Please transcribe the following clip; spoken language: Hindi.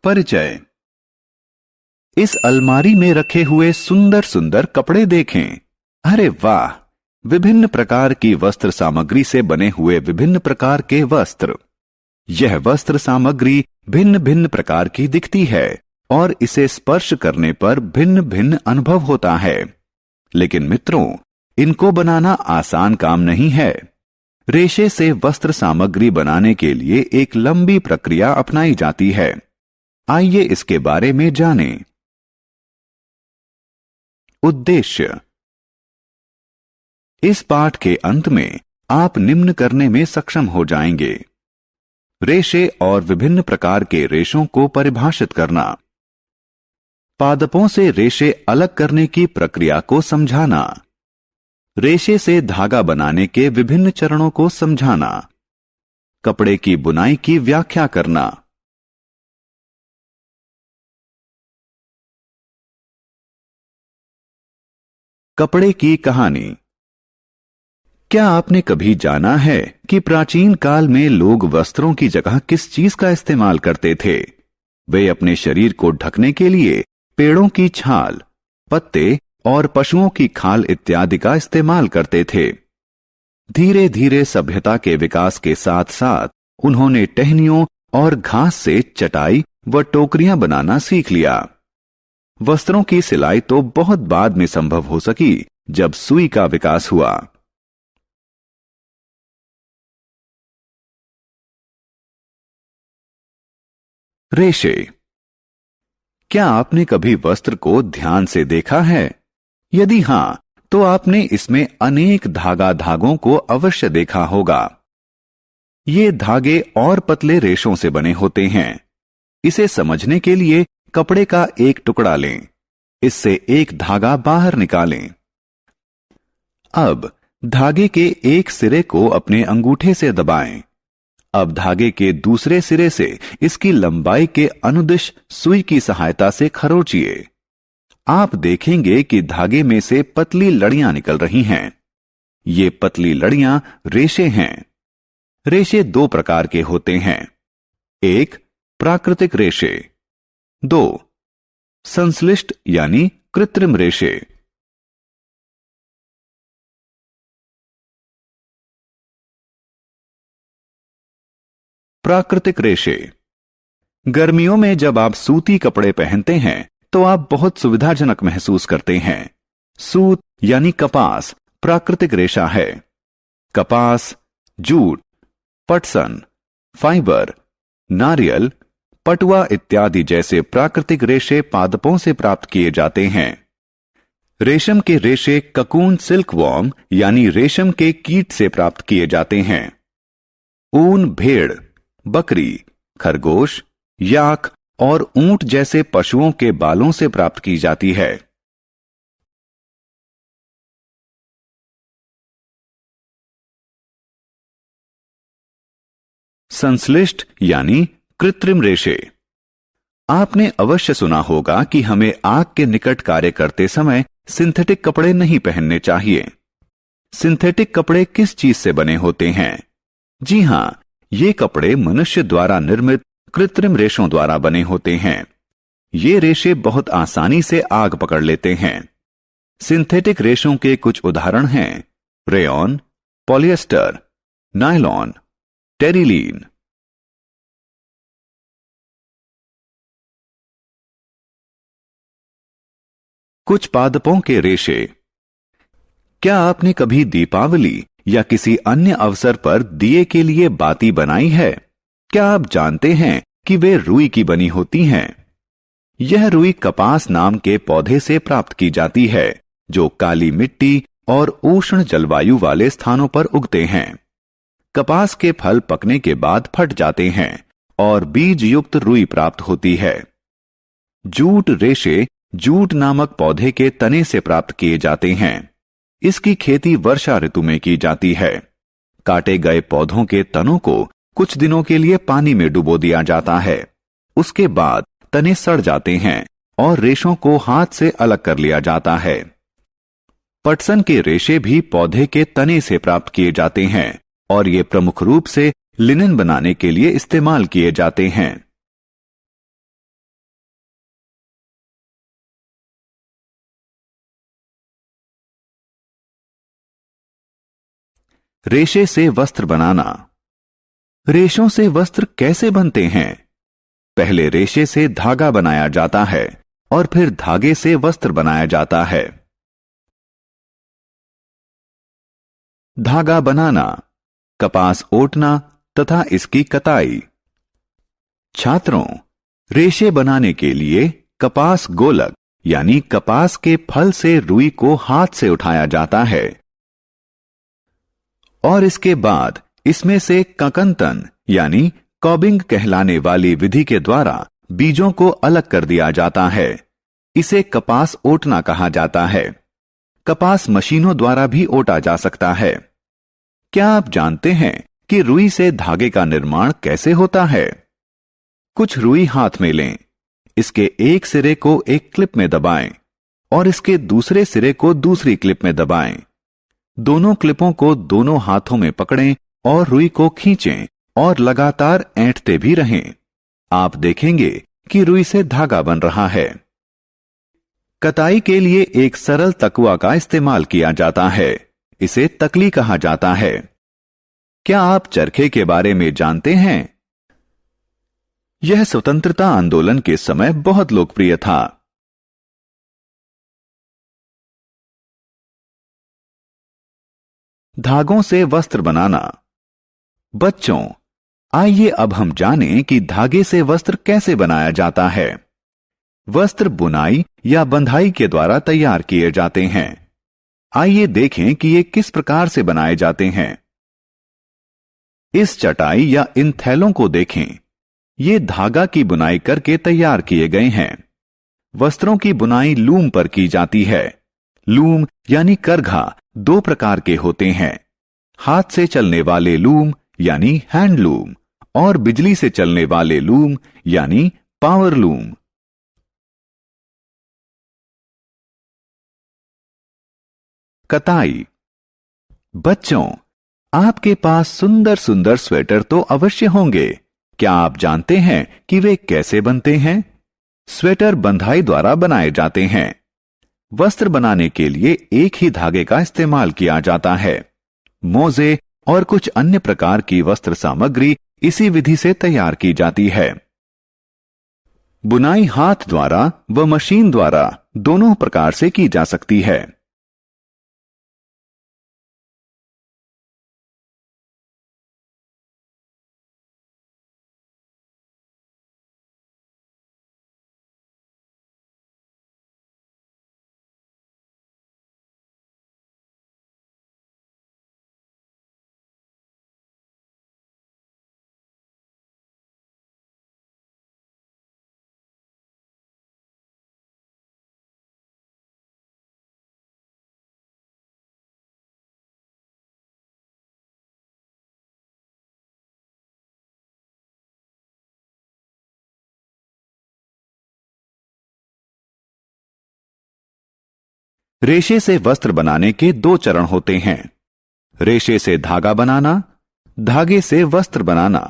परिचय। इस अलमारी में रखे हुए सुंदर सुंदर कपड़े देखें। अरे वाह, विभिन्न प्रकार की वस्त्र सामग्री से बने हुए विभिन्न प्रकार के वस्त्र। यह वस्त्र सामग्री भिन्न भिन्न प्रकार की दिखती है और इसे स्पर्श करने पर भिन्न भिन्न अनुभव होता है। लेकिन मित्रों, इनको बनाना आसान काम नहीं है। रेशे से वस्त्र सामग्री बनाने के लिए एक लंबी प्रक्रिया अपनाई जाती है। आइए इसके बारे में जानें। उद्देश्य। इस पाठ के अंत में आप निम्न करने में सक्षम हो जाएंगे। रेशे और विभिन्न प्रकार के रेशों को परिभाषित करना, पादपों से रेशे अलग करने की प्रक्रिया को समझाना, रेशे से धागा बनाने के विभिन्न चरणों को समझाना, कपड़े की बुनाई की व्याख्या करना। कपड़े की कहानी। क्या आपने कभी जाना है कि प्राचीन काल में लोग वस्त्रों की जगह किस चीज का इस्तेमाल करते थे? वे अपने शरीर को ढकने के लिए पेड़ों की छाल, पत्ते और पशुओं की खाल इत्यादि का इस्तेमाल करते थे। धीरे धीरे सभ्यता के विकास के साथ साथ उन्होंने टहनियों और घास से चटाई व टोकरियां बनाना सीख लिया। वस्त्रों की सिलाई तो बहुत बाद में संभव हो सकी, जब सुई का विकास हुआ। रेशे। क्या आपने कभी वस्त्र को ध्यान से देखा है? यदि हां, तो आपने इसमें अनेक धागों को अवश्य देखा होगा। ये धागे और पतले रेशों से बने होते हैं। इसे समझने के लिए कपड़े का एक टुकड़ा लें, इससे एक धागा बाहर निकालें। अब धागे के एक सिरे को अपने अंगूठे से दबाएं। अब धागे के दूसरे सिरे से इसकी लंबाई के अनुदिश सुई की सहायता से खरोंचिए। आप देखेंगे कि धागे में से पतली लड़ियां निकल रही हैं। ये पतली लड़ियां रेशे हैं। रेशे दो प्रकार के होते हैं। एक, प्राकृतिक रेशे। दो, संश्लिष्ट यानी कृत्रिम रेशे। प्राकृतिक रेशे। गर्मियों में जब आप सूती कपड़े पहनते हैं तो आप बहुत सुविधाजनक महसूस करते हैं। सूत यानी कपास प्राकृतिक रेशा है। कपास, जूट, पटसन, फाइबर, नारियल, पटुआ इत्यादि जैसे प्राकृतिक रेशे पादपों से प्राप्त किए जाते हैं। रेशम के रेशे ककून सिल्कवॉर्म यानी रेशम के कीट से प्राप्त किए जाते हैं। ऊन भेड़, बकरी, खरगोश, याक और ऊंट जैसे पशुओं के बालों से प्राप्त की जाती है। संश्लिष्ट यानी कृत्रिम रेशे। आपने अवश्य सुना होगा कि हमें आग के निकट कार्य करते समय सिंथेटिक कपड़े नहीं पहनने चाहिए। सिंथेटिक कपड़े किस चीज से बने होते हैं? जी हां, ये कपड़े मनुष्य द्वारा निर्मित कृत्रिम रेशों द्वारा बने होते हैं। ये रेशे बहुत आसानी से आग पकड़ लेते हैं। सिंथेटिक रेशों के कुछ उदाहरण हैं रेयॉन, पॉलिएस्टर, नायलॉन, टेरिलीन। कुछ पादपों के रेशे। क्या आपने कभी दीपावली या किसी अन्य अवसर पर दिए के लिए बाती बनाई है? क्या आप जानते हैं कि वे रुई की बनी होती हैं? यह रुई कपास नाम के पौधे से प्राप्त की जाती है, जो काली मिट्टी और उष्ण जलवायु वाले स्थानों पर उगते हैं। कपास के फल पकने के बाद फट जाते हैं और बीज युक्त रुई प्राप्त होती है। जूट रेशे जूट नामक पौधे के तने से प्राप्त किए जाते हैं। इसकी खेती वर्षा ऋतु में की जाती है। काटे गए पौधों के तनों को कुछ दिनों के लिए पानी में डुबो दिया जाता है। उसके बाद तने सड़ जाते हैं और रेशों को हाथ से अलग कर लिया जाता है। पटसन के रेशे भी पौधे के तने से प्राप्त किए जाते हैं और ये प्रमुख रूप से लिनन बनाने के लिए इस्तेमाल किए जाते हैं। रेशे से वस्त्र बनाना। रेशों से वस्त्र कैसे बनते हैं? पहले रेशे से धागा बनाया जाता है और फिर धागे से वस्त्र बनाया जाता है। धागा बनाना, कपास ओटना तथा इसकी कताई। छात्रों, रेशे बनाने के लिए कपास गोलक यानी कपास के फल से रुई को हाथ से उठाया जाता है और इसके बाद इसमें से ककंतन यानी कॉबिंग कहलाने वाली विधि के द्वारा बीजों को अलग कर दिया जाता है। इसे कपास ओटना कहा जाता है। कपास मशीनों द्वारा भी ओटा जा सकता है। क्या आप जानते हैं कि रुई से धागे का निर्माण कैसे होता है? कुछ रुई हाथ में लें, इसके एक सिरे को एक क्लिप में दबाएं और इसके दूसरे सिरे को दूसरी क्लिप में दबाएं। दोनों क्लिपों को दोनों हाथों में पकड़ें और रुई को खींचें और लगातार ऐंठते भी रहें। आप देखेंगे कि रुई से धागा बन रहा है। कताई के लिए एक सरल तकुआ का इस्तेमाल किया जाता है। इसे तकली कहा जाता है। क्या आप चरखे के बारे में जानते हैं? यह स्वतंत्रता आंदोलन के समय बहुत लोकप्रिय था। धागों से वस्त्र बनाना। बच्चों, आइए अब हम जानें कि धागे से वस्त्र कैसे बनाया जाता है। वस्त्र बुनाई या बंधाई के द्वारा तैयार किए जाते हैं। आइए देखें कि ये किस प्रकार से बनाए जाते हैं। इस चटाई या इन थैलों को देखें। ये धागा की बुनाई करके तैयार किए गए हैं। वस्त्रों की बुनाई लूम पर की जाती है। लूम यानी करघा दो प्रकार के होते हैं, हाथ से चलने वाले लूम यानी हैंडलूम और बिजली से चलने वाले लूम यानी पावर लूम। कताई। बच्चों, आपके पास सुंदर सुंदर स्वेटर तो अवश्य होंगे। क्या आप जानते हैं कि वे कैसे बनते हैं? स्वेटर बंधाई द्वारा बनाए जाते हैं। वस्त्र बनाने के लिए एक ही धागे का इस्तेमाल किया जाता है। मोजे और कुछ अन्य प्रकार की वस्त्र सामग्री इसी विधि से तैयार की जाती है। बुनाई हाथ द्वारा व मशीन द्वारा दोनों प्रकार से की जा सकती है। रेशे से वस्त्र बनाने के दो चरण होते हैं। रेशे से धागा बनाना, धागे से वस्त्र बनाना।